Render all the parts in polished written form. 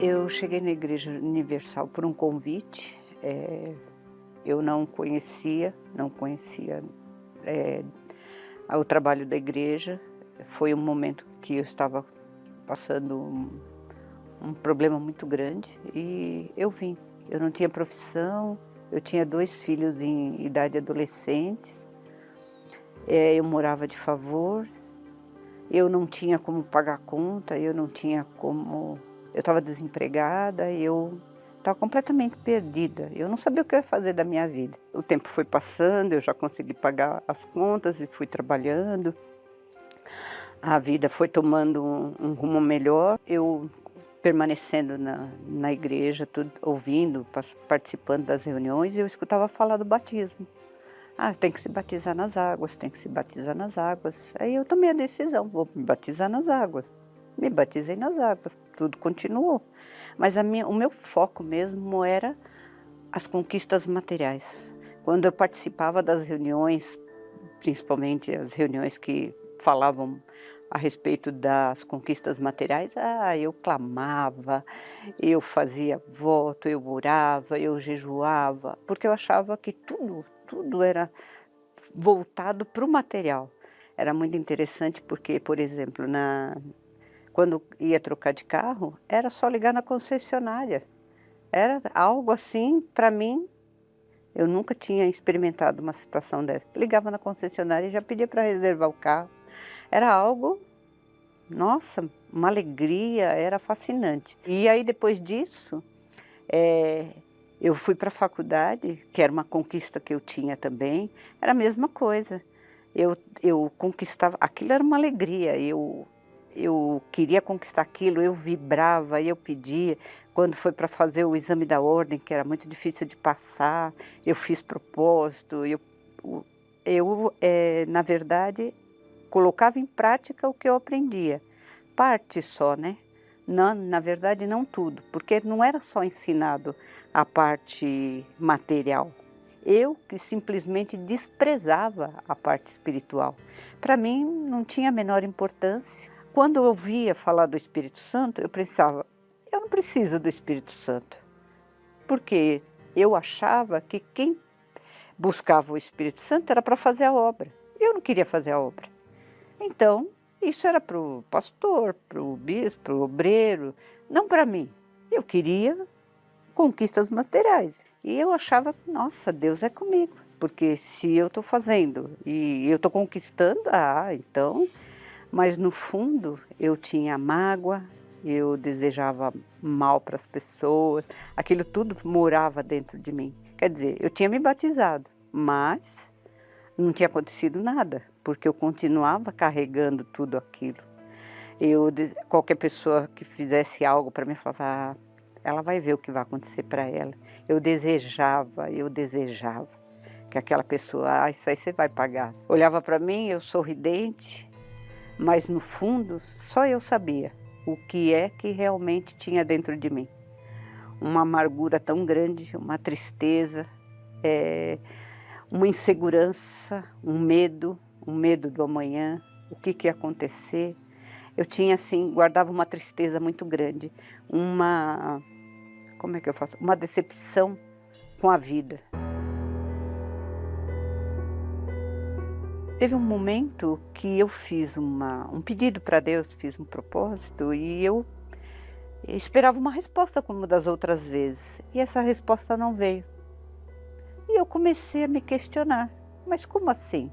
Eu cheguei na Igreja Universal por um convite, eu não conhecia, eh, o trabalho da igreja. Foi um momento que eu estava passando um problema muito grande e eu vim. Eu não tinha profissão, eu tinha 2 filhos em idade adolescentes, eu morava de favor, eu não tinha como pagar a conta, eu estava desempregada, eu estava completamente perdida, eu não sabia o que eu ia fazer da minha vida. O tempo foi passando, eu já consegui pagar as contas e fui trabalhando, a vida foi tomando um rumo melhor, eu permanecendo na igreja, tudo, ouvindo, participando das reuniões, eu escutava falar do batismo. "Ah, tem que se batizar nas águas, tem que se batizar nas águas". Aí eu tomei a decisão, vou me batizar nas águas. Me batizei nas águas, tudo continuou. Mas o meu foco mesmo era as conquistas materiais. Quando eu participava das reuniões, principalmente as reuniões que falavam a respeito das conquistas materiais, eu clamava, eu fazia voto, eu orava, eu jejuava, porque eu achava que tudo era voltado para o material. Era muito interessante porque, por exemplo, quando ia trocar de carro, era só ligar na concessionária. Era algo assim, para mim, eu nunca tinha experimentado uma situação dessa. Ligava na concessionária e já pedia para reservar o carro. Era algo, nossa, uma alegria, era fascinante. E aí depois disso, eh, eu fui para a faculdade, que era uma conquista que eu tinha também, era a mesma coisa. Eu conquistava, aquilo era uma alegria, eu queria conquistar aquilo, eu vibrava, eu pedia. Quando foi para fazer o exame da ordem, que era muito difícil de passar, eu fiz propósito, na verdade, colocava em prática o que eu aprendia. Parte só, né. Não, na verdade não tudo, porque não era só ensinado a parte material. Eu que simplesmente desprezava a parte espiritual. Para mim não tinha a menor importância. Quando eu ouvia falar do Espírito Santo, eu pensava: "Eu não preciso do Espírito Santo", porque eu achava que quem buscava o Espírito Santo era para fazer a obra. Eu não queria fazer a obra. Então, isso era para o pastor, para o bispo, para o obreiro, não para mim. Eu queria conquistas materiais. E eu achava: "Nossa, Deus é comigo", porque se eu estou fazendo e eu estou conquistando, então. Mas no fundo eu tinha mágoa, eu desejava mal para as pessoas, aquilo tudo morava dentro de mim. Quer dizer, eu tinha me batizado, mas não tinha acontecido nada, porque eu continuava carregando tudo aquilo. Qualquer pessoa que fizesse algo para mim, eu falava: "Ah, ela vai ver o que vai acontecer para ela". Eu desejava que aquela pessoa: "Ah, isso aí você vai pagar". Olhava para mim, eu sorridente, mas no fundo só eu sabia o que é que realmente tinha dentro de mim. Uma amargura tão grande, uma tristeza, uma insegurança, um medo do amanhã, o que ia acontecer. Eu tinha assim, guardava uma tristeza muito grande, uma, como é que eu faço? Uma decepção com a vida. Teve um momento que eu fiz um pedido para Deus, fiz um propósito e eu esperava uma resposta como das outras vezes, e essa resposta não veio. E eu comecei a me questionar: "Mas como assim?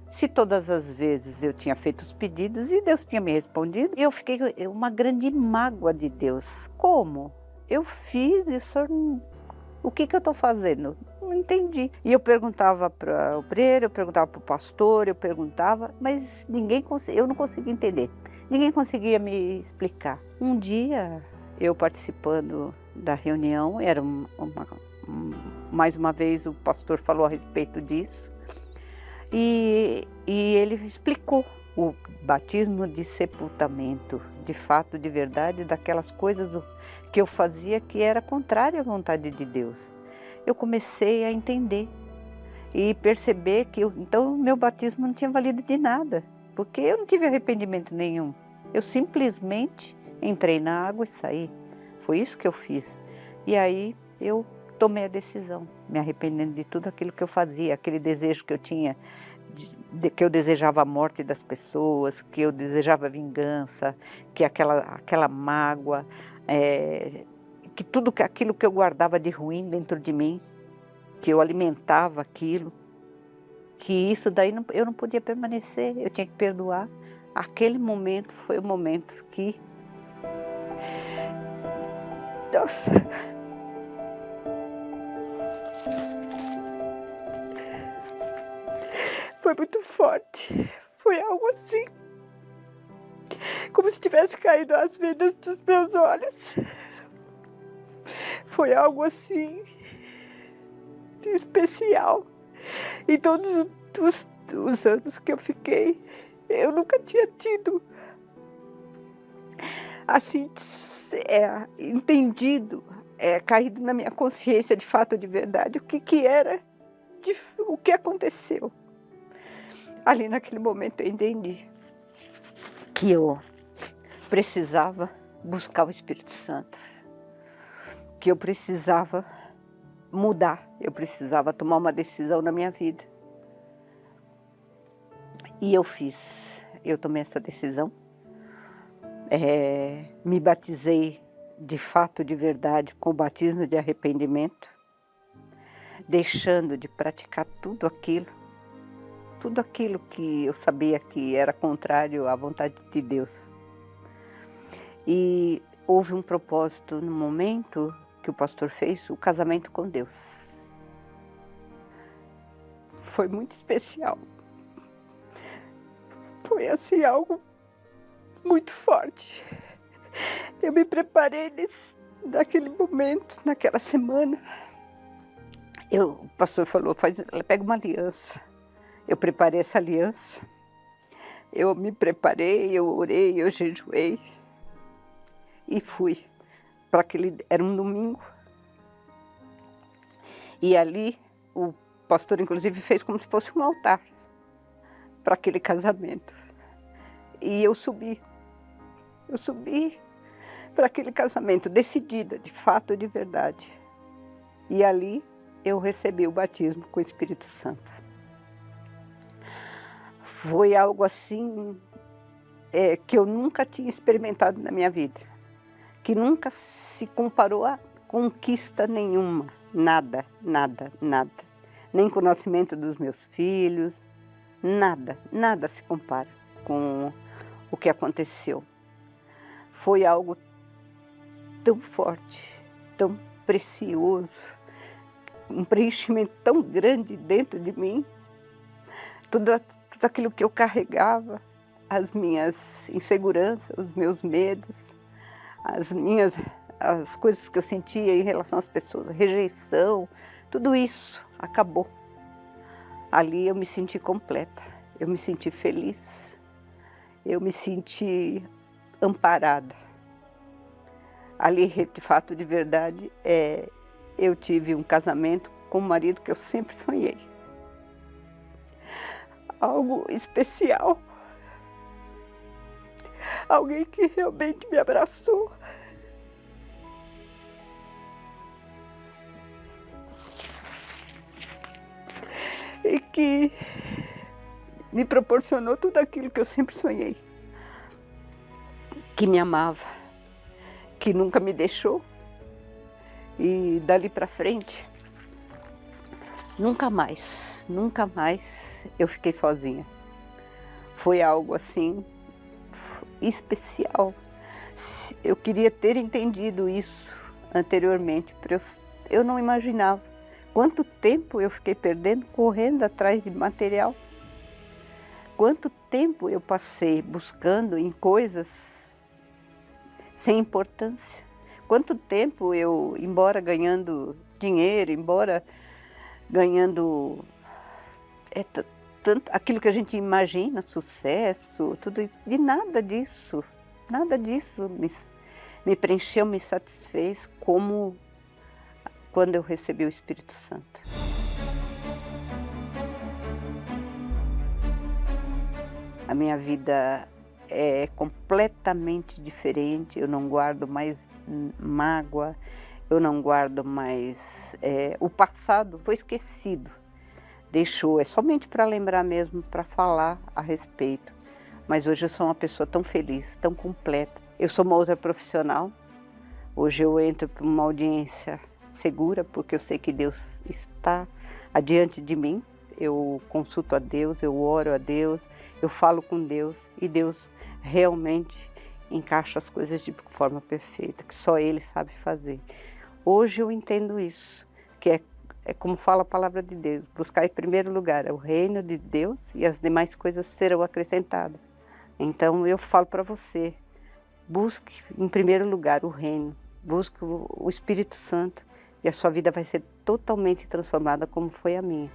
Se todas as vezes eu tinha feito os pedidos e Deus tinha me respondido". E eu fiquei uma grande mágoa de Deus. Como? Eu fiz e o senhor não, o que eu estou fazendo? Não entendi. E eu perguntava para o obreiro, eu perguntava para o pastor, eu perguntava, mas eu não conseguia entender. Ninguém conseguia me explicar. Um dia, eu participando da reunião, era mais uma vez o pastor falou a respeito disso, e ele explicou o batismo de sepultamento, de fato, de verdade, daquelas coisas que eu fazia que era contrária à vontade de Deus. Eu comecei a entender e perceber que então meu batismo não tinha valido de nada, porque eu não tive arrependimento nenhum. Eu simplesmente entrei na água e saí. Foi isso que eu fiz. E aí eu tomei a decisão, me arrependendo de tudo aquilo que eu fazia, aquele desejo que eu tinha, que eu desejava a morte das pessoas, que eu desejava vingança, que aquela mágoa, que tudo aquilo que eu guardava de ruim dentro de mim, que eu alimentava aquilo, que isso daí eu não podia permanecer, eu tinha que perdoar. Aquele momento foi o momento que... Nossa! Foi muito forte, foi algo assim, como se tivesse caído as venas dos meus olhos. Foi algo assim, de especial. E todos os anos que eu fiquei, eu nunca tinha tido, assim, entendido, caído na minha consciência de fato, de verdade, o que era, o que aconteceu. Ali naquele momento eu entendi que eu precisava buscar o Espírito Santo, que eu precisava mudar, eu precisava tomar uma decisão na minha vida. E eu fiz, eu tomei essa decisão, me batizei de fato, de verdade, com o batismo de arrependimento, deixando de praticar tudo aquilo que eu sabia que era contrário à vontade de Deus. E houve um propósito no momento que o pastor fez, o casamento com Deus. Foi muito especial. Foi assim algo muito forte. Eu me preparei naquele momento, naquela semana. O pastor falou, pega uma aliança. Eu preparei essa aliança, eu me preparei, eu orei, eu jejuei e fui para era um domingo. E ali o pastor inclusive fez como se fosse um altar para aquele casamento. E eu subi para aquele casamento, decidida, de fato, de verdade. E ali eu recebi o batismo com o Espírito Santo. Foi algo assim, que eu nunca tinha experimentado na minha vida, que nunca se comparou a conquista nenhuma, nada, nada, nada. Nem com o nascimento dos meus filhos, nada, nada se compara com o que aconteceu. Foi algo tão forte, tão precioso, um preenchimento tão grande dentro de mim, tudo aquilo que eu carregava, as minhas inseguranças, os meus medos, as coisas que eu sentia em relação às pessoas, rejeição, tudo isso acabou. Ali eu me senti completa, eu me senti feliz, eu me senti amparada. Ali, de fato, de verdade, eu tive um casamento com um marido que eu sempre sonhei. Algo especial, alguém que realmente me abraçou. E que me proporcionou tudo aquilo que eu sempre sonhei. Que me amava, que nunca me deixou. E dali para frente, nunca mais eu fiquei sozinha. Foi algo assim especial. Eu queria ter entendido isso anteriormente, eu não imaginava quanto tempo eu fiquei perdendo correndo atrás de material. Quanto tempo eu passei buscando em coisas sem importância. Quanto tempo eu, embora ganhando dinheiro, embora ganhando tanto aquilo que a gente imagina, sucesso, tudo isso, de nada disso me preencheu, me satisfez como quando eu recebi o Espírito Santo. A minha vida é completamente diferente, eu não guardo mais mágoa, eu não guardo mais, o passado foi esquecido, deixou, é somente para lembrar mesmo, para falar a respeito. Mas hoje eu sou uma pessoa tão feliz, tão completa. Eu sou uma outra profissional, hoje eu entro para uma audiência segura, porque eu sei que Deus está adiante de mim, eu consulto a Deus, eu oro a Deus, eu falo com Deus, e Deus realmente encaixa as coisas de forma perfeita, que só Ele sabe fazer. Hoje eu entendo isso, que é como fala a palavra de Deus, buscar em primeiro lugar o reino de Deus e as demais coisas serão acrescentadas. Então eu falo para você, busque em primeiro lugar o reino, busque o Espírito Santo e a sua vida vai ser totalmente transformada como foi a minha.